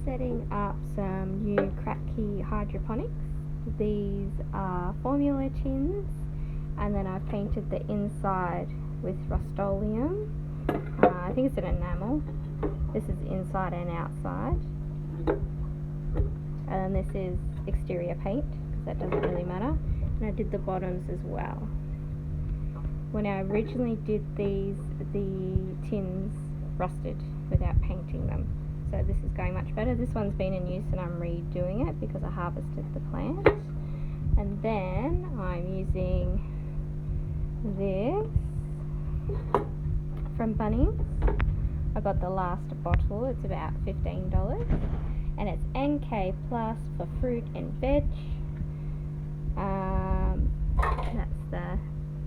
setting up some new Kratky hydroponics. These are formula tins, and then I've painted the inside with Rust-Oleum. I think it's an enamel. This is inside and outside, and then this is exterior paint because that doesn't really matter. And I did the bottoms as well. When I originally did these, the tins rusted without painting them, so this is going much better. This one's been in use and I'm redoing it because I harvested the plant. And then I'm using this from Bunnings. I got the last bottle, it's about $15, and it's NK plus for fruit and veg. That's the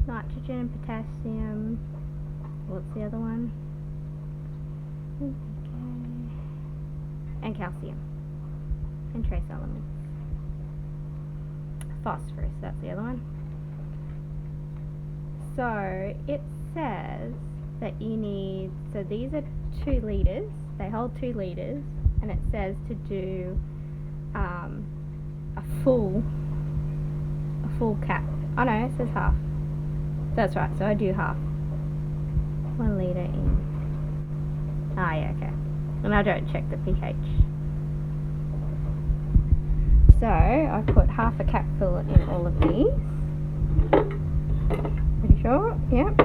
nitrogen, potassium, what's the other one? And calcium and trace elements. Phosphorus, that's the other one. So it says that you need, so these are 2 litres, they hold 2 litres, and it says to do a full cap. Oh no, it says half. That's right, so I do half. 1 litre in. Ah yeah, okay. And I don't check the pH. So I put half a capful in all of these. Pretty sure, yep.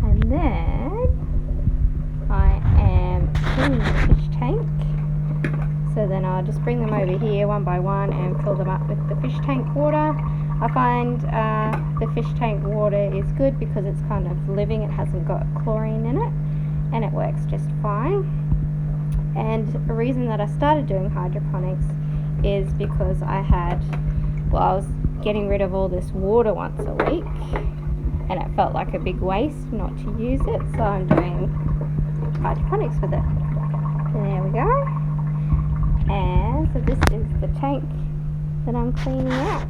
And then I am cleaning the fish tank. So then I'll just bring them over here one by one and fill them up with the fish tank water. I find the fish tank water is good because it's kind of living, it hasn't got chlorine in it, and it works just fine. And the reason that I started doing hydroponics is because I was getting rid of all this water once a week, and it felt like a big waste not to use it, so I'm doing hydroponics with it. And there we go. And so this is the tank that I'm cleaning out.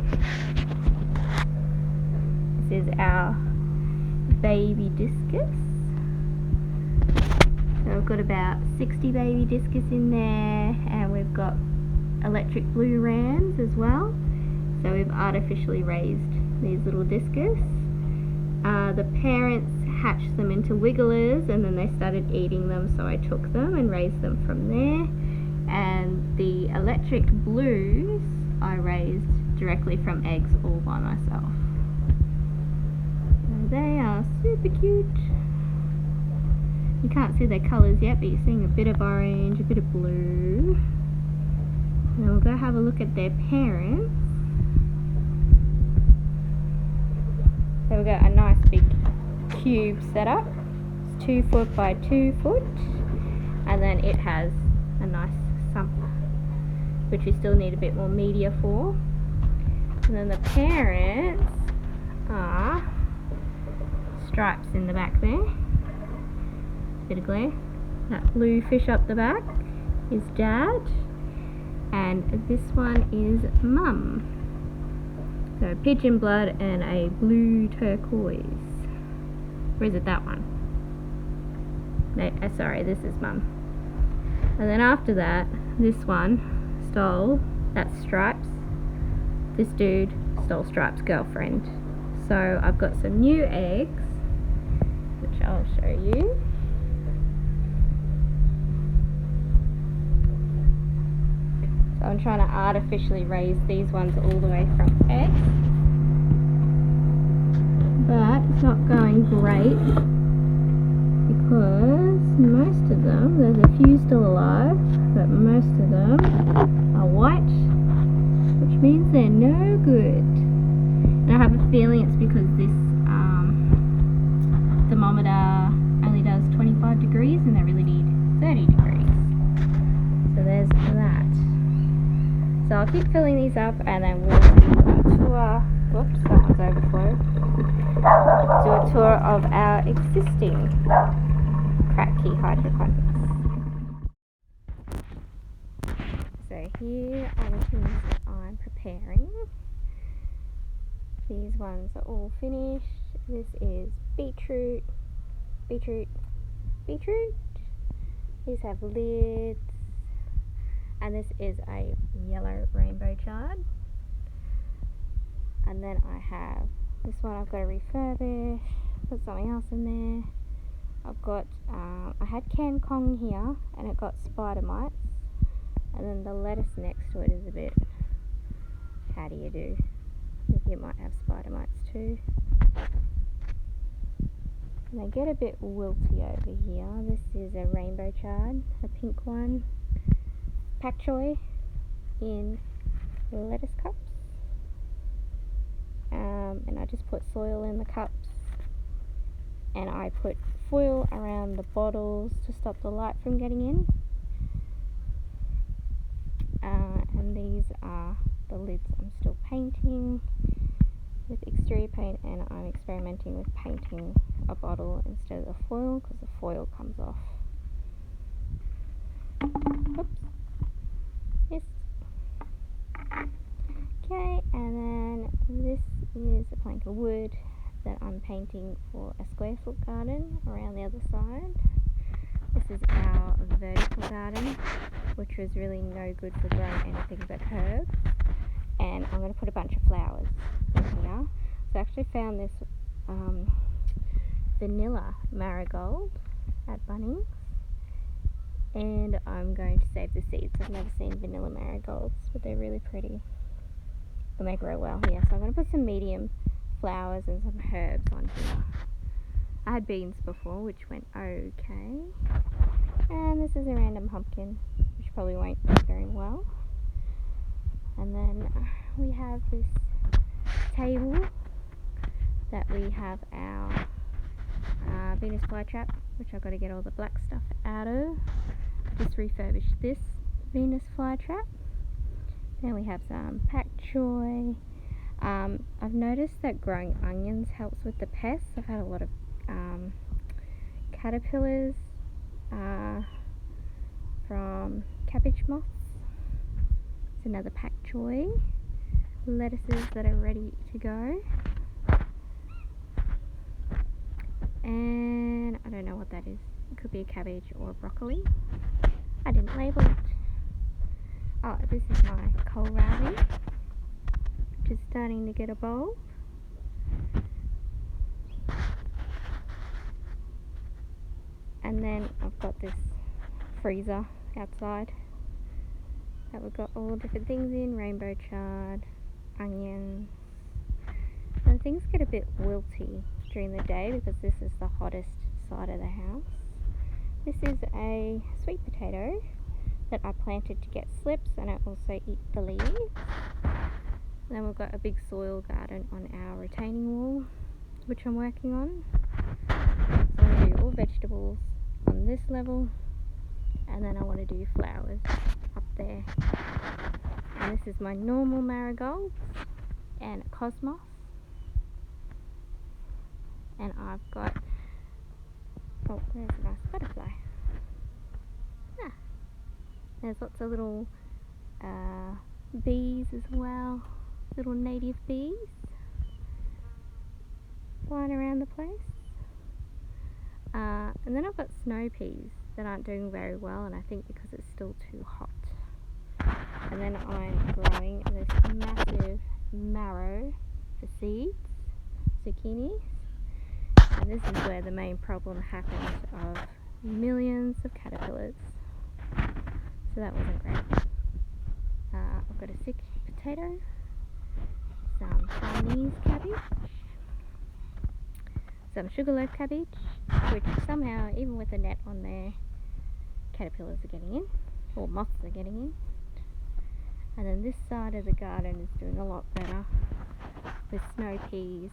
This is our baby discus. So we've got about 60 baby discus in there, and we've got electric blue rams as well. So we've artificially raised these little discus. The parents hatched them into wigglers and then they started eating them, so I took them and raised them from there. And the electric blues I raised directly from eggs all by myself. So they are super cute. You can't see their colours yet, but you're seeing a bit of orange, a bit of blue. And we'll go have a look at their parents. So we've got a nice big cube setup. It's 2 foot by 2 foot. And then it has a nice sump, which we still need a bit more media for. And then the parents are stripes in the back there. Bit of glare. That blue fish up the back is Dad, and this one is Mum. So pigeon blood and a blue turquoise. Or is it that one? No, sorry, this is Mum. And then after that, this one stole, that's Stripes. This dude stole Stripes' girlfriend. So I've got some new eggs, which I'll show you. So I'm trying to artificially raise these ones all the way from eggs, but it's not going great because most of them, there's a few still alive, but most of them are white, which means they're no good. And I have a feeling it's because this thermometer only does 25 degrees and they really need 30 degrees. So there's that. So I'll keep filling these up and then we'll do a tour. Whoops, that one's overflowed. Do a tour of our existing Kratky hydroponics. So here are the things that I'm preparing. These ones are all finished. This is beetroot. These have lids. And this is a yellow rainbow chard. And then I have this one I've got to refurbish, put something else in there. I've got, I had Can Kong here and it got spider mites. And then the lettuce next to it is a bit, how do you do? I think it might have spider mites too. And they get a bit wilty over here. This is a rainbow chard, a pink one. Pak choy in lettuce cups. And I just put soil in the cups. And I put foil around the bottles to stop the light from getting in. And these are the lids I'm still painting with exterior paint, and I'm experimenting with painting a bottle instead of the foil because the foil comes off. Oops. Yes. Okay, and then this is a plank of wood that I'm painting for a square foot garden around the other side. This is our vertical garden, which was really no good for growing anything but herbs. And I'm going to put a bunch of flowers in here. So I actually found this vanilla marigold at Bunnings. And I'm going to save the seeds. I've never seen vanilla marigolds, but they're really pretty. And they grow well here. So I'm going to put some medium flowers and some herbs on here. I had beans before, which went okay. And this is a random pumpkin, which probably won't do very well. And then we have this table that we have our Venus flytrap, which I've got to get all the black stuff out of. Just refurbished this Venus flytrap. Then we have some pak choy. I've noticed that growing onions helps with the pests. I've had a lot of caterpillars from cabbage moths. It's another pak choy. Lettuces that are ready to go. And I don't know what that is. It could be a cabbage or a broccoli. I didn't label it. Oh, this is my kohlrabi, which is starting to get a bulb. And then I've got this freezer outside that we've got all different things in, rainbow chard, onions. And things get a bit wilty during the day because this is the hottest side of the house. This is a sweet potato that I planted to get slips, and I also eat the leaves. And then we've got a big soil garden on our retaining wall, which I'm working on. So I'm going to do all vegetables on this level, and then I want to do flowers up there. And this is my normal marigolds and a cosmos. And I've got, oh, there's a nice butterfly. Ah, there's lots of little bees as well, little native bees flying around the place. And then I've got snow peas that aren't doing very well, and I think because it's still too hot. And then I'm growing this massive marrow for seeds, zucchinis. And this is where the main problem happens of millions of caterpillars. So that wasn't great. I've got a sick potato, some Chinese cabbage, some sugarloaf cabbage, which somehow, even with the net on there, caterpillars are getting in, or moths are getting in. And then this side of the garden is doing a lot better with snow peas,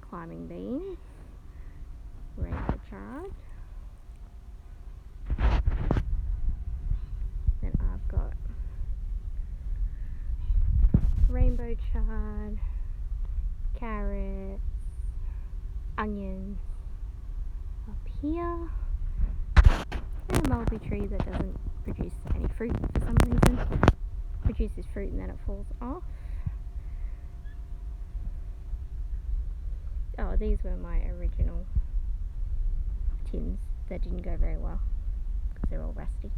climbing beans, rainbow chard. Then I've got rainbow chard, carrots, onions up here, and a mulberry tree that doesn't produce any fruit for some reason. Produces fruit and then it falls off. Oh, these were my original tins that didn't go very well because they're all rusty.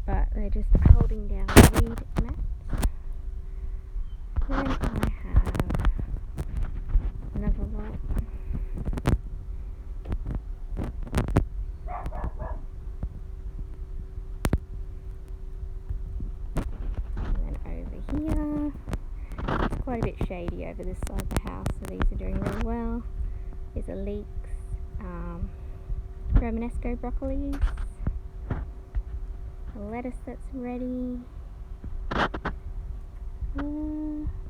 but they're just holding down the weed mat. Then I have another lot. And then over here, it's quite a bit shady over this side of the house, so these are doing really well. These are leeks, Romanesco broccolis, lettuce that's ready.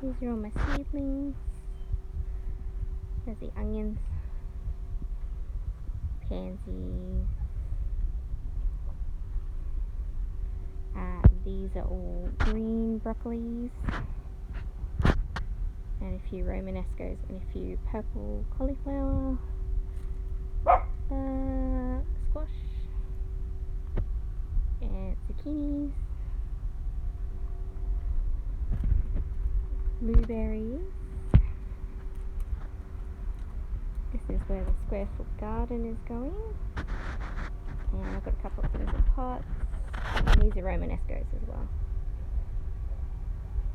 These are all my seedlings. There's the onions, pansies. These are all green broccolis, and a few Romanescos and a few purple cauliflower, squash, and zucchinis, blueberries. This is where the square foot garden is going. And I've got a couple of things in pots. And these are Romanescos as well.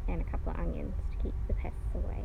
And a couple of onions to keep the pests away.